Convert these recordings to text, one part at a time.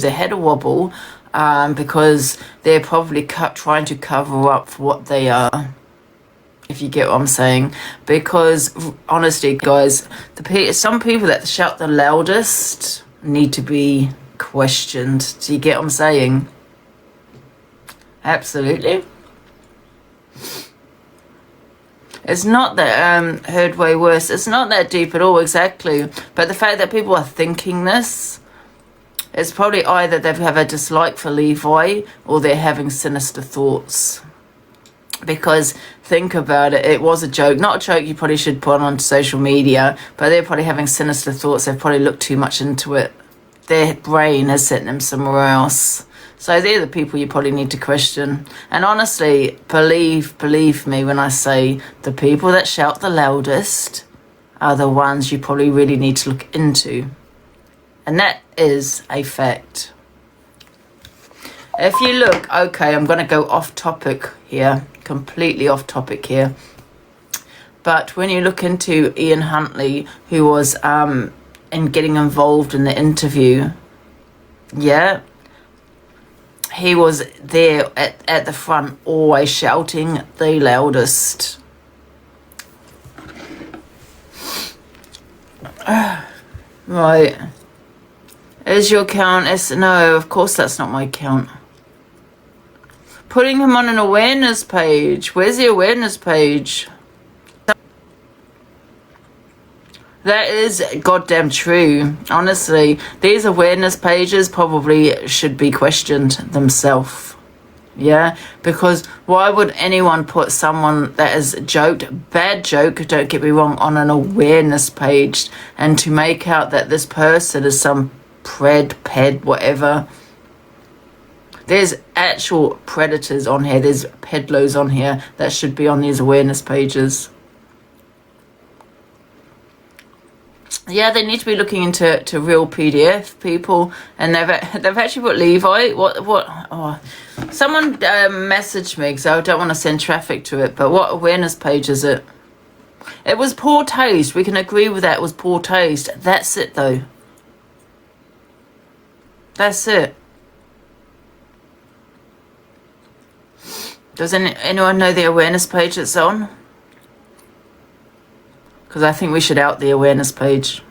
their head a wobble because they're probably trying to cover up for what they are, if you get what I'm saying. Because honestly, guys, some people that shout the loudest need to be questioned. Do you get what I'm saying? Absolutely. It's not that heard way worse. It's not that deep at all, exactly. But the fact that people are thinking this, it's probably either they have a dislike for Levi or they're having sinister thoughts. Because think about it, it was a joke. Not a joke you probably should put on social media, but they're probably having sinister thoughts. They've probably looked too much into it. Their brain has sent them somewhere else. So they're the people you probably need to question. And honestly, believe me when I say the people that shout the loudest are the ones you probably really need to look into. And that is a fact. If you look, okay, I'm going to go off topic here, completely off topic here. But when you look into Ian Huntley, who was in getting involved in the interview, yeah, he was there at the front, always shouting the loudest. Right. Is your count? No, of course that's not my count. Putting him on an awareness page. Where's the awareness page? That is goddamn true. Honestly, these awareness pages probably should be questioned themselves. Yeah? Because why would anyone put someone that is joked, bad joke, don't get me wrong, on an awareness page, and to make out that this person is some ped, whatever. There's actual predators on here. There's peddlers on here that should be on these awareness pages. Yeah, they need to be looking into real PDF people, and they've actually put Levi. What? Oh, someone messaged me because I don't want to send traffic to it. But what awareness page is it? It was poor taste. We can agree with that. It was poor taste. That's it, though. That's it. Does anyone know the awareness page it's on? Because I think we should out the awareness page.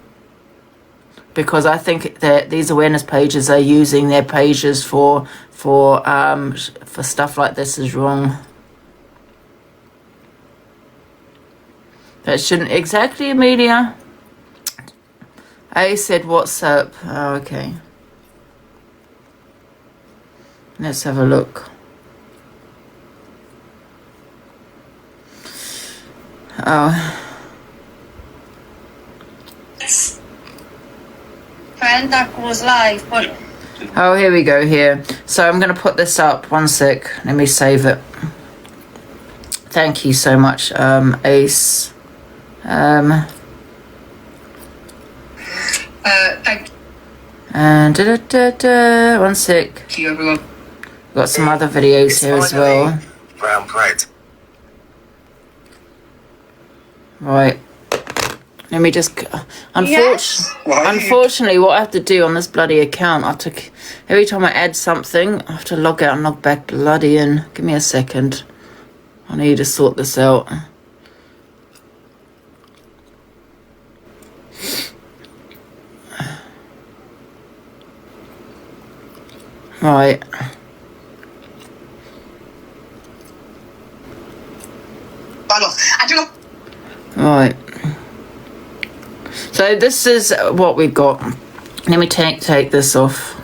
Because I think that these awareness pages are using their pages for stuff like this is wrong. That shouldn't exactly, Amelia. A said, "What's up?" Oh, okay. Let's have a look. Oh. Friend that goes live, but oh, here we go here. So I'm going to put this up. One sec. Let me save it. Thank you so much, Ace. thank And one sec. you, everyone. Got some other videos here as well. Brown bread. Right. Let me just... Yes. Unfortunately, what I have to do on this bloody account, every time I add something, I have to log out and log back bloody in. Give me a second. I need to sort this out. Right. Right. So this is what we've got. Let me take this off.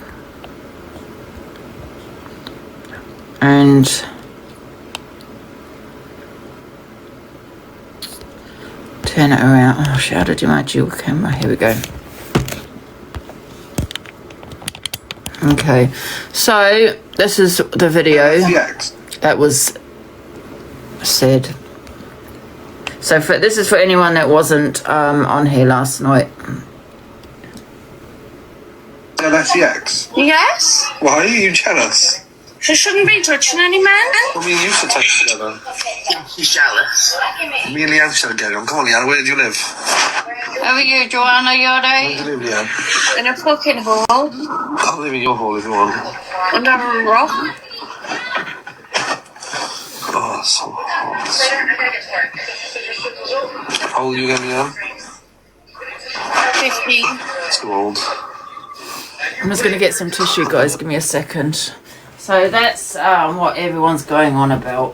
And turn it around. Oh shit, how to do my dual camera. Here we go. Okay. So this is the video that was said. So this is for anyone that wasn't on here last night. LSEX? Yes. Why are you jealous? She shouldn't be touching any men. Well, me and you should touch together. She's jealous. Me and Leanne should get on. Come on, Leanne, where do you live? How are you, Joanna? You Where alright? do you live, Leanne? In a fucking hole. I'll live in your hole if you want. Under a rock. Oh, so hot. How old are you again, Leanne? 15. Too old. I'm just going to get some tissue, guys. Give me a second. So that's what everyone's going on about.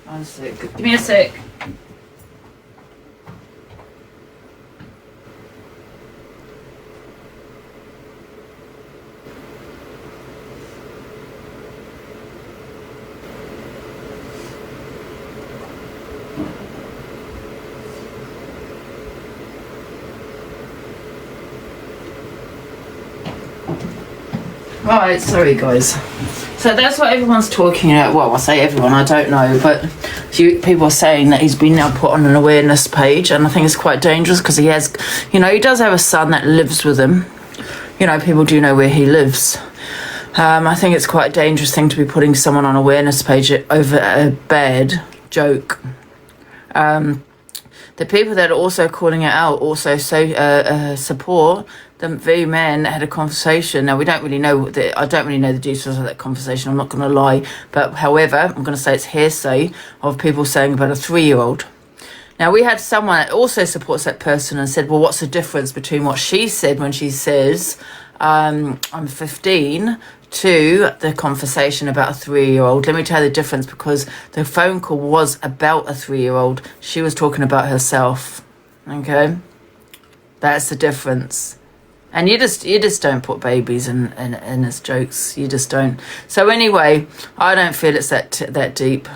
One sec. Give me a sec. Right, sorry guys. So that's what everyone's talking about. Well, I say everyone, I don't know, but people are saying that he's been now put on an awareness page, and I think it's quite dangerous because he has, he does have a son that lives with him. People do know where he lives. I think it's quite a dangerous thing to be putting someone on awareness page over a bad joke. The people that are also calling it out also support the very man that had a conversation. Now, we don't really know, I don't really know the details of that conversation, I'm not going to lie. But however, I'm going to say it's hearsay of people saying about a 3-year-old. Now, we had someone that also supports that person and said, well, what's the difference between what she said when she says, I'm 15, to the conversation about a 3-year-old? Let me tell you the difference, because the phone call was about a 3-year-old. She was talking about herself. Okay? That's the difference. And you just don't put babies in as jokes. You just don't. So anyway, I don't feel it's that deep.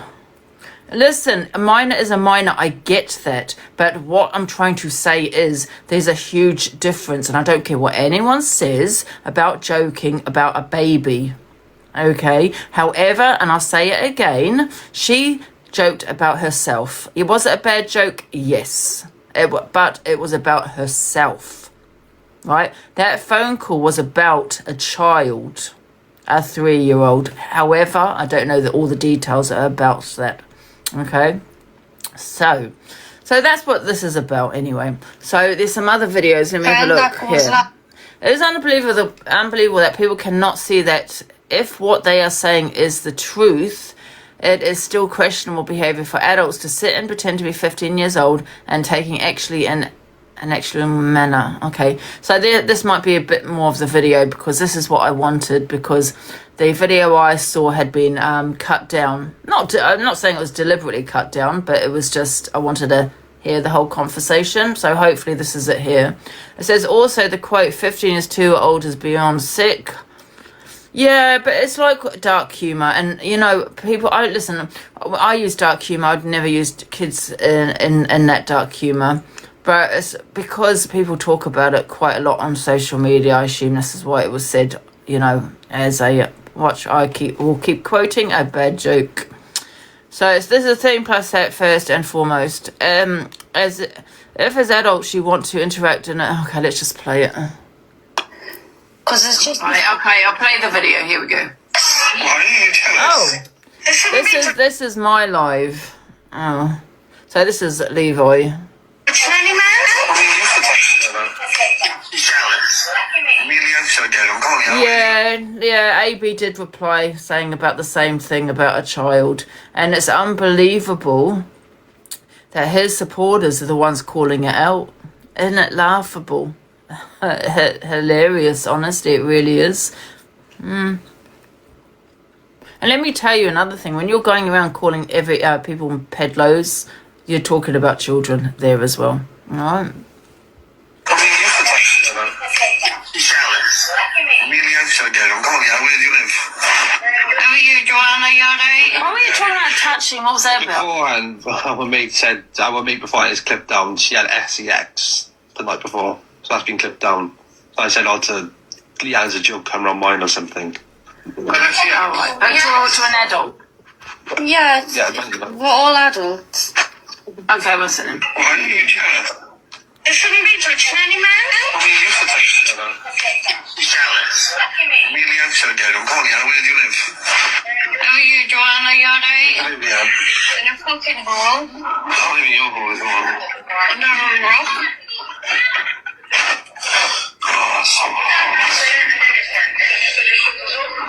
Listen, a minor is a minor, I get that. But what I'm trying to say is there's a huge difference. And I don't care what anyone says about joking about a baby. Okay? However, and I'll say it again, she joked about herself. Was it a bad joke? Yes. But it was about herself. Right? That phone call was about a child. A 3-year-old. However, I don't know all the details about that. Okay, so that's what this is about anyway. So there's some other videos. Let me have a look here. It is unbelievable that people cannot see that if what they are saying is the truth, it is still questionable behavior for adults to sit and pretend to be 15 years old and taking actually an actual manner. Okay, so this might be a bit more of the video, because this is what I wanted, because the video I saw had been cut down. I'm not saying it was deliberately cut down, but it was just, I wanted to hear the whole conversation. So hopefully this is it here. It says also the quote, 15 is too old is beyond sick. Yeah, but it's like dark humour, and people. I use dark humour. I'd never used kids in that dark humour. But it's because people talk about it quite a lot on social media. I assume this is why it was said, as a watch. Will keep quoting a bad joke. So this is a thing plus that first and foremost. If as adults you want to interact in it, okay, let's just play it. Because it's just... Right, okay, I'll play the video. Here we go. Oh, this is my live. Oh, so this is Levi. Yeah, AB did reply saying about the same thing about a child, and it's unbelievable that his supporters are the ones calling it out. Isn't it laughable? Hilarious, honestly, it really is. And let me tell you another thing, when you're going around calling people peddlers, you're talking about children there as well. All right? Where do you live? How are you, Joanna? You alright? What were you talking about touching? What was that about? Beforehand, our mate before it's clipped down, she had SEX the night before. So that's been clipped down. So I said, to Leanne as a joke, come around mine or something. Alright, back to an adult. Yeah, Yeah, we're all adults. Okay, what's it then? Why are you jealous? There shouldn't be touching any man. You used to touch each other. She's jealous. Shameless. Me and Leanne should get him. Come on, Leanne, where do you live? How are you, Joanna? You alright? Hi, Leanne. In a fucking hole. I'll leave your hole, come on. Under a rock. Oh, so hot.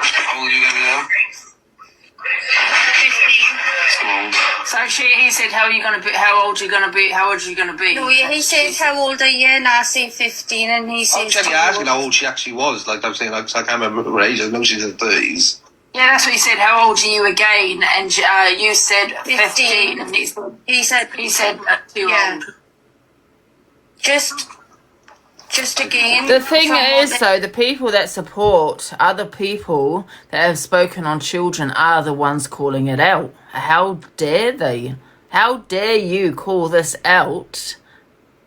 How old are you going, Leanne? 15. So old. So he said, how are you going to be, how old are you going to be, how old are you going to be? No, yeah, he says, how old are you? And I say 15, and he Oh, says, Jenny asked me how old she actually was. Like I was saying, like, I can't remember her age. I know she's in her 30s. Yeah, that's what he said. How old are you again? And you said 15. And he said, too Yeah. old. just again. The thing from is, what though, the people that support other people that have spoken on children are the ones calling it out. How dare they? How dare you call this out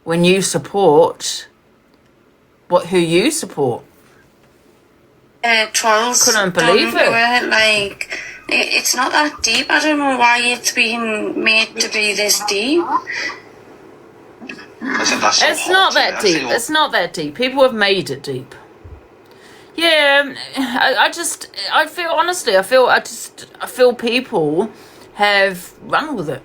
when you support who you support? trolls Couldn't believe don't do it. Like, it's not that deep. I don't know why it's being made to be this deep. I said, that's so It's hot, not Jenny. that I say, deep. oh, It's not that deep. People have made it deep. Yeah, I feel people have run with it.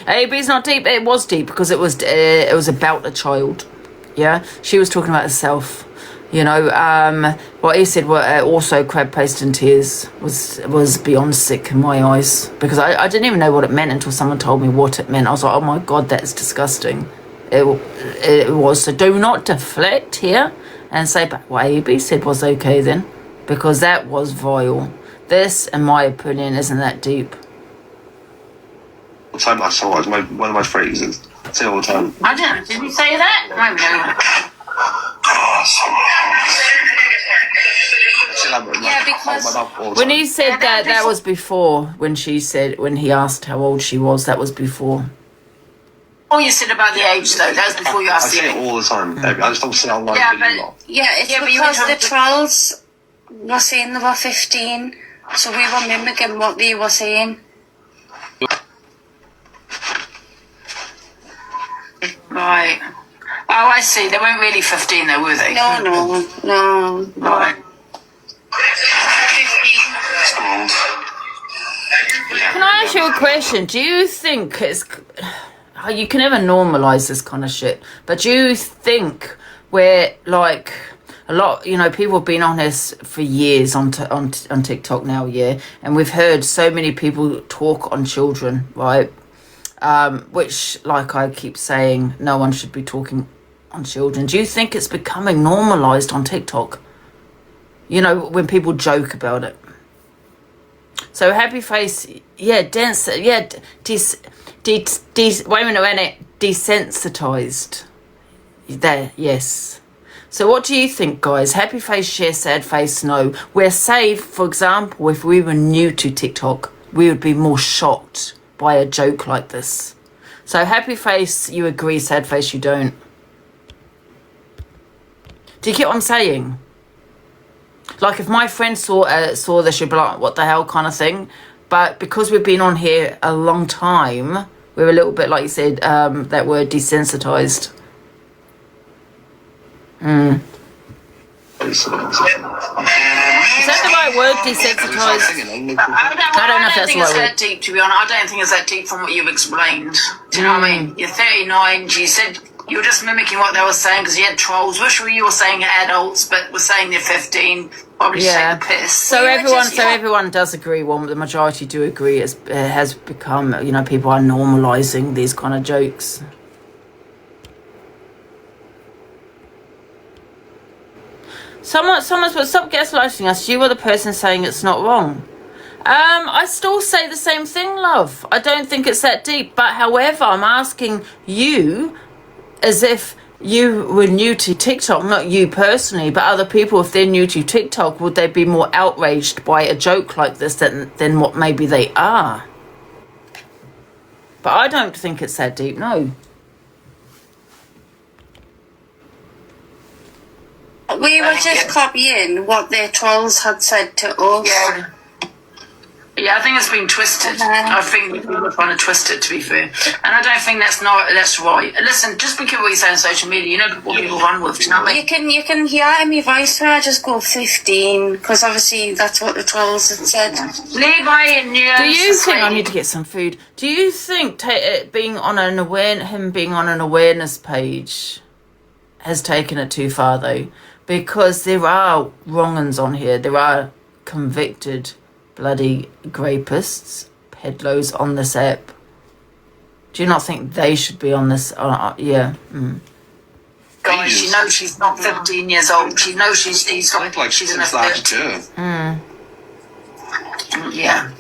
AB's not deep. It was deep because it was about a child. Yeah, she was talking about herself. You know, what he said were also crab paste and tears was beyond sick in my eyes, because I didn't even know what it meant until someone told me what it meant. I was like, oh my God, that's disgusting. It was. So do not deflect here and say back what AB said was okay then, because that was vile. This, in my opinion, isn't that deep. all the time I saw it was one of my phrases. I say all the time. I didn't. Did you say that? Maybe. Oh, so hot. I say that with Yeah, my- because- my mouth all the When time. he said that was before. When he asked how old she was, that was before. Oh, you said about the age, though. That was before you I asked say the it age. all the time. I just don't say it online. Yeah, really but- lot. Yeah, it's Yeah, but you because were the told to- trolls were saying they were 15, so we were mimicking what they were saying. Right. Oh, I see. They weren't really 15, though, were they? No. Right. 15. So old. Can I ask you a question? Do you think you can never normalize this kind of shit, but do you think we're like a lot, you know, people have been on this for years on TikTok now, yeah, and we've heard so many people talk on children, right? Which, like I keep saying, no one should be talking on children. Do you think it's becoming normalized on TikTok? You know, when people joke about it. So happy face, yeah, dance, yeah, wait a minute, desensitized. There, yes. So what do you think, guys? Happy face, yes. Sad face, no. We're safe, for example, if we were new to TikTok, we would be more shocked by a joke like this. So happy face, you agree. Sad face, you don't. Do you get what I'm saying? Like if my friend saw this, she'd be like, what the hell kind of thing. But because we've been on here a long time, we're a little bit, like you said, that word desensitized. Is Is that the right word, desensitized? I don't know if that's think it's what that deep, to be honest. I don't think it's that deep from what you've explained. Do you know what I mean? You're 39. You said you were just mimicking what they were saying because you had trolls. Wish you were saying adults, but we're saying they're 15. Probably Yeah. take the piss. So everyone does agree. Well, the majority do agree. It has become, you know, people are normalizing these kind of jokes. Someone's put, stop gaslighting us. You are the person saying it's not wrong. I still say the same thing, love. I don't think it's that deep. But however, I'm asking you as if you were new to TikTok, not you personally, but other people, if they're new to TikTok, would they be more outraged by a joke like this than what maybe they are? But I don't think it's that deep, no. We were just copying what their trolls had said to us. Yeah. Yeah, I think it's been twisted. I think people are trying to twist it, to be fair. And I don't think that's right. Listen, just be careful what you say on social media. You know what people run with, do you know what I mean? You can hear in my voice where I just go 15, because obviously that's what the trolls had said. Levi and Do you think I need to get some food? Do you think him being on an awareness page has taken it too far though? Because there are wrong uns on here. There are convicted bloody grapists, pedlos on this app. Do you not think they should be on this? Yeah. Guys, she knows she's not 15 years old. She knows she's in her Since last 30s. year. Yeah.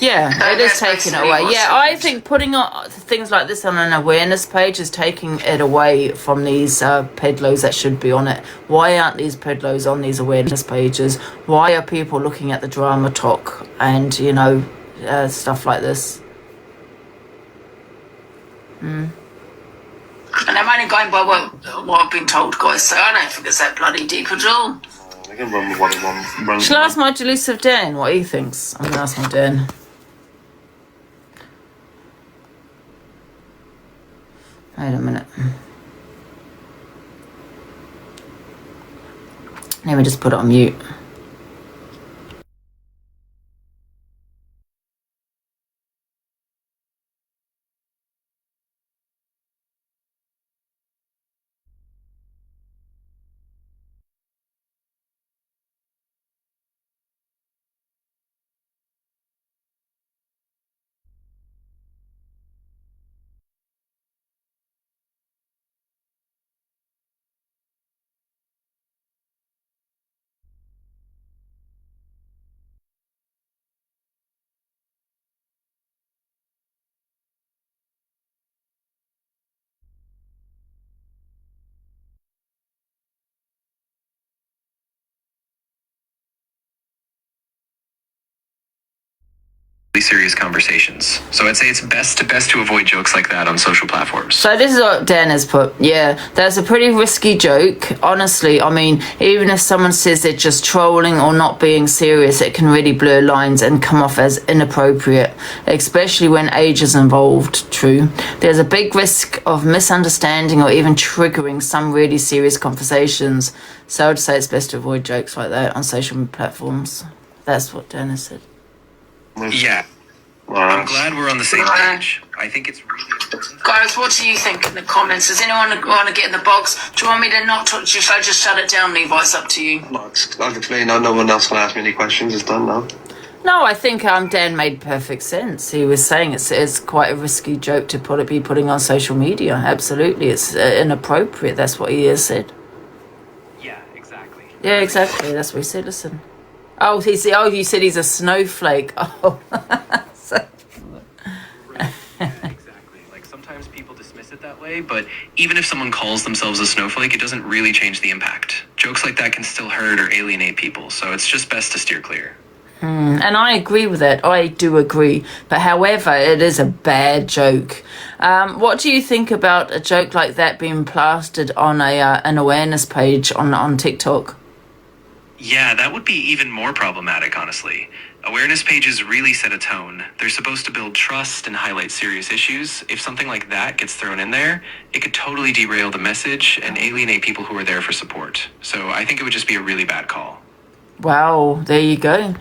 Yeah, it is that's taking it basically away. what's Yeah, I think putting things like this on an awareness page is taking it away from these pedlos that should be on it. Why aren't these pedlos on these awareness pages? Why are people looking at the drama talk and, stuff like this? And I'm only going by what I've been told, guys, so I don't think it's that bloody deep at all. I can run with what I want. Shall I ask my delusive Dan what he thinks? I'm going to ask my Dan. Wait a minute. Let me just put it on mute. Serious conversations. So I'd say it's best to avoid jokes like that on social platforms. So this is what Dan has put. Yeah, that's a pretty risky joke. Honestly, I mean, even if someone says they're just trolling or not being serious, it can really blur lines and come off as inappropriate, especially when age is involved. True. There's a big risk of misunderstanding or even triggering some really serious conversations. So I'd say it's best to avoid jokes like that on social platforms. That's what Dan has said. Yeah. I'm glad we're on the same page. I think it's really important. Guys, what do you think in the comments? Does anyone want to get in the box? Do you want me to not talk? Should I just shut it down, Levi? It's up to you. I've explained now. No one else can ask me any questions. It's done now. No, I think Dan made perfect sense. He was saying it's quite a risky joke to be putting on social media. Absolutely, it's inappropriate. That's what he has said. Yeah, exactly. Yeah, exactly. That's what he said. Listen. Oh, you said he's a snowflake. Oh. Yeah, exactly. Like sometimes people dismiss it that way, but even if someone calls themselves a snowflake, it doesn't really change the impact. Jokes like that can still hurt or alienate people, so it's just best to steer clear. And I agree with that. I do agree. But however, it is a bad joke. What do you think about a joke like that being plastered on an awareness page on TikTok? Yeah, that would be even more problematic, honestly. Awareness pages really set a tone. They're supposed to build trust and highlight serious issues. If something like that gets thrown in there, it could totally derail the message and alienate people who are there for support. So I think it would just be a really bad call. Wow, there you go.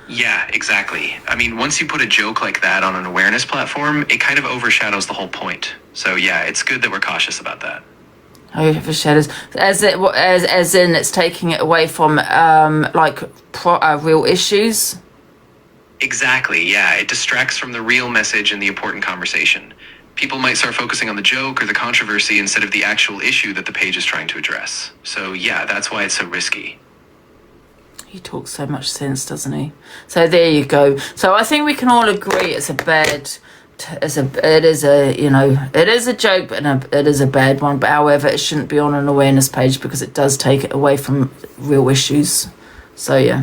Yeah, exactly. I mean, once you put a joke like that on an awareness platform, it kind of overshadows the whole point. So yeah, it's good that we're cautious about that. Overshadows, as in it's taking it away from real issues. Exactly, yeah. It distracts from the real message and the important conversation. People might start focusing on the joke or the controversy instead of the actual issue that the page is trying to address. So yeah, that's why it's so risky. He talks so much sense, doesn't he? So there you go. So I think we can all agree it's a bad. It is a joke, but it is a bad one. But however, it shouldn't be on an awareness page because it does take it away from real issues. So yeah.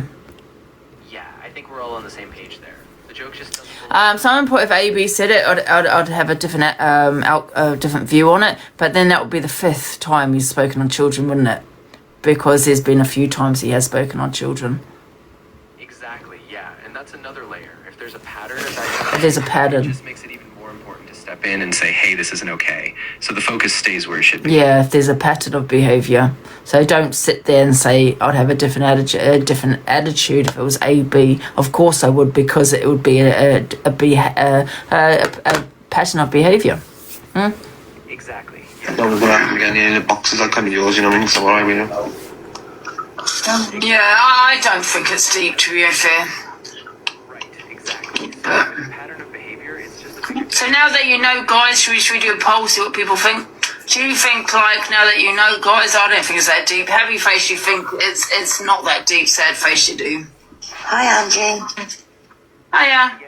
Yeah, I think we're all on the same page there. The joke just doesn't. Someone put if AB said it, I'd have a different view on it. But then that would be the 5th time he's spoken on children, wouldn't it? Because there's been a few times he has spoken on children. Exactly, yeah, and that's another layer. If there's a pattern. Just makes it even more important to step in and say, hey, this isn't okay. So the focus stays where it should be. Yeah, if there's a pattern of behaviour. So don't sit there and say, I'd have a different attitude if it was A, B. Of course I would, because it would be a pattern of behaviour. Exactly. No one's gonna happen again in the boxes. I'll come to yours, you know what I mean? So what I mean. Yeah, I don't think it's deep, to be fair. Right, exactly. So the pattern of behavior is just So now that you know, guys, should we do a poll, see what people think? Do you think, like, now that you know, guys, I don't think it's that deep. Happy face, you think it's not that deep. Sad face, you do. Hi, Angie. Hiya.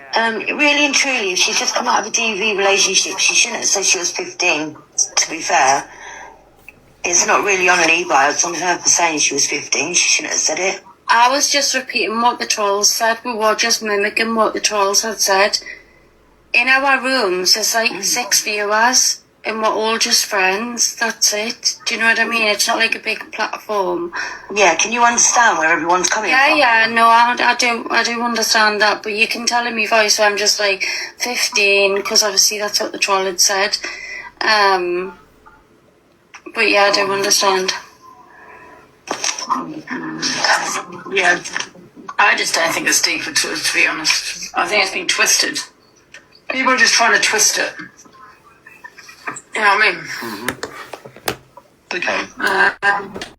Really and truly, if she's just come out of a DV relationship, she shouldn't have said she was 15, to be fair. It's not really on an e-bio, it's on her for saying she was 15, she shouldn't have said it. I was just repeating what the trolls said. We were just mimicking what the trolls had said. In our rooms, there's like 6 viewers, and we're all just friends. That's it. Do you know what I mean? It's not like a big platform. Yeah, can you understand where everyone's coming from? Yeah, no, I do understand that, but you can tell in my voice I'm just like 15, because obviously that's what the troll had said. But yeah, I do understand. Yeah. I just don't think it's deeper, to be honest. I think it's been twisted. People are just trying to twist it. You know what I mean? They can.